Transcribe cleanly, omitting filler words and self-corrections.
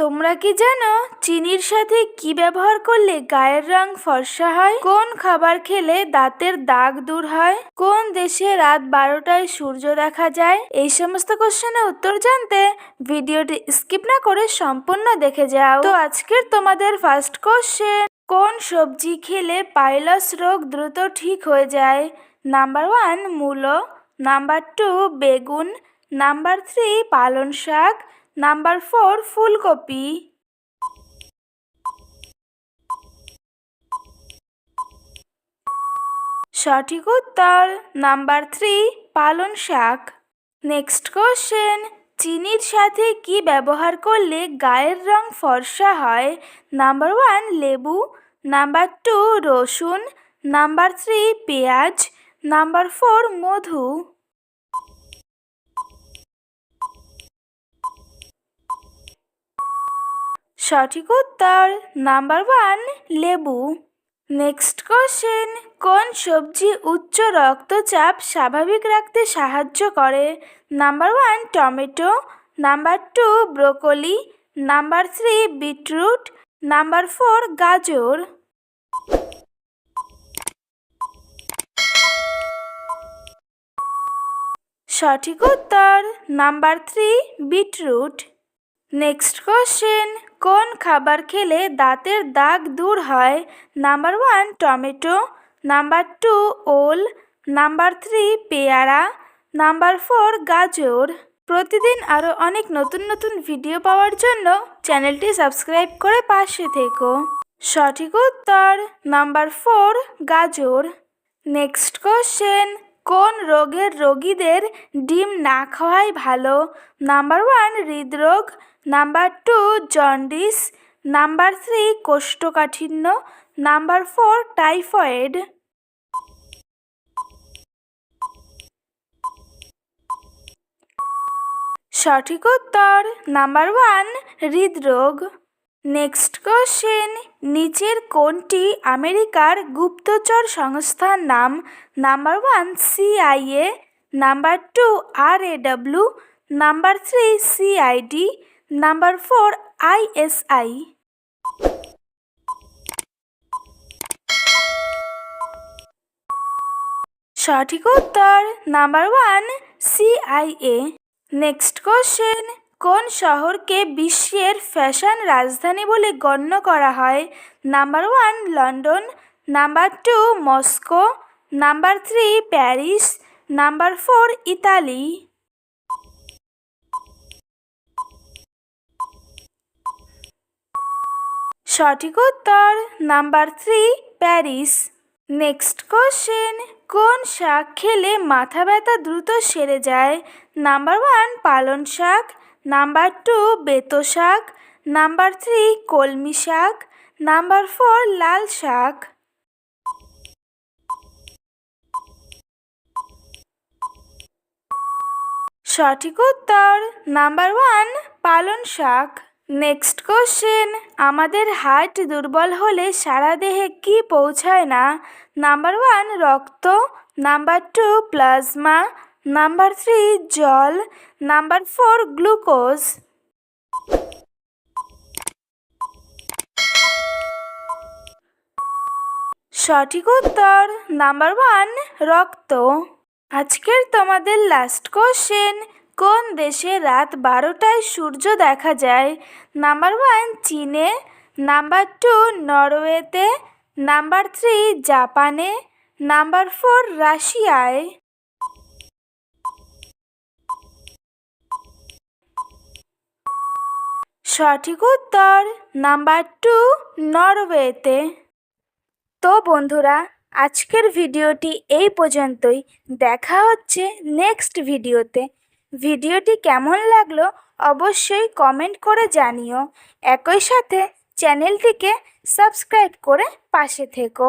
তোমরা কি জানো চিনির সাথে কি ব্যবহার করলে গায়ের রং ফর্সা হয়? কোন খাবার খেলে দাঁতের দাগ দূর হয়? কোন দেশে রাত 12টায় সূর্য দেখা যায়? এই সমস্ত কোশ্চেনের উত্তর জানতে ভিডিওটি স্কিপ না করে সম্পূর্ণ দেখে যাও। তো আজকের তোমাদের ফার্স্ট কোশ্চেন, কোন সবজি খেলে পাইলস রোগ দ্রুত ঠিক হয়ে যায়? নাম্বার 1 মূলো, নাম্বার 2 বেগুন, নাম্বার 3 পালং শাক, নাম্বার 4 ফুলকপি। সঠিক উত্তর নাম্বার 3 পালং শাক। নেক্সট কোশ্চেন, চিনির সাথে কি ব্যবহার করলে গায়ের রং ফর্সা হয়? নাম্বার 1 লেবু, নাম্বার 2 রসুন, নাম্বার 3 পেঁয়াজ, নাম্বার 4 মধু। সঠিক উত্তর নাম্বার 1 লেবু। নেক্সট কোশ্চেন, কোন সবজি উচ্চ রক্তচাপ স্বাভাবিক রাখতে সাহায্য করে? Number 1 tomato, number 2 broccoli, number 3 beetroot, number 4 গাজর। সঠিক উত্তর নাম্বার 3 বিটরুট। নেক্সট কোশ্চেন, কোন খাবার খেলে দাঁতের দাগ দূর হয়? নাম্বার 1 টমেটো, নাম্বার 2 ওল, নাম্বার 3 পেয়ারা, নাম্বার 4 গাজর। প্রতিদিন আরও অনেক নতুন নতুন ভিডিও পাওয়ার জন্য চ্যানেলটি সাবস্ক্রাইব করে পাশে থেকো। সঠিক উত্তর নাম্বার 4 গাজর। নেক্সট কোশ্চেন, কোন রোগের রোগীদের ডিম না খাওয়াই ভালো? নাম্বার 1 হৃদরোগ, নাম্বার 2 জন্ডিস, নাম্বার 3 কোষ্ঠকাঠিন্য, নাম্বার 4 টাইফয়েড। সঠিক উত্তর নাম্বার 1 হৃদরোগ। নেক্সট কোশ্চেন, নিচের কোনটি আমেরিকার গুপ্তচর সংস্থার নাম? Number 1 CIA, number 2 RAW, number 3 CID, number 4 ISI। সঠিক উত্তর নাম্বার 1 CIA। নেক্সট কোশ্চেন, কোন শহরকে বিশ্বের ফ্যাশন রাজধানী বলে গণ্য করা হয়? Number 1 London, number 2 Moscow, number 3 Paris, number 4 Italy. সঠিক উত্তর নাম্বার 3 প্যারিস। নেক্সট কোশ্চেন, কোন শাক খেলে মাথা ব্যথা দ্রুত সেরে যায়? নাম্বার 1 পালং শাক, নাম্বার 2 বেতো শাক, নাম্বার 3 কলমি শাক, নাম্বার 4 লাল শাক। সঠিক উত্তর নাম্বার 1 পালং শাক। নেক্সট কোশ্চেন, আমাদের হার্ট দুর্বল হলে সারা দেহে কি পৌঁছায় না? নাম্বার 1 রক্ত, নাম্বার 2 প্লাজমা, নাম্বার 3 জল, নাম্বার 4 গ্লুকোজ। সঠিক উত্তর নাম্বার 1 রক্ত। আজকের তোমাদের লাস্ট কোশ্চেন, কোন দেশে রাত 12টায় সূর্য দেখা যায়? নাম্বার 1 চীনে, নাম্বার 2 নরওয়েতে, নাম্বার 3 জাপানে, নাম্বার 4 রাশিয়ায়। সঠিক উত্তর নাম্বার 2 নরওয়েতে। তো বন্ধুরা, আজকের ভিডিওটি এই পর্যন্তই। দেখা হচ্ছে নেক্সট ভিডিওতে। ভিডিওটি কেমন লাগলো অবশ্যই কমেন্ট করে জানিও। একই সাথে চ্যানেলটিকে সাবস্ক্রাইব করে পাশে থেকো।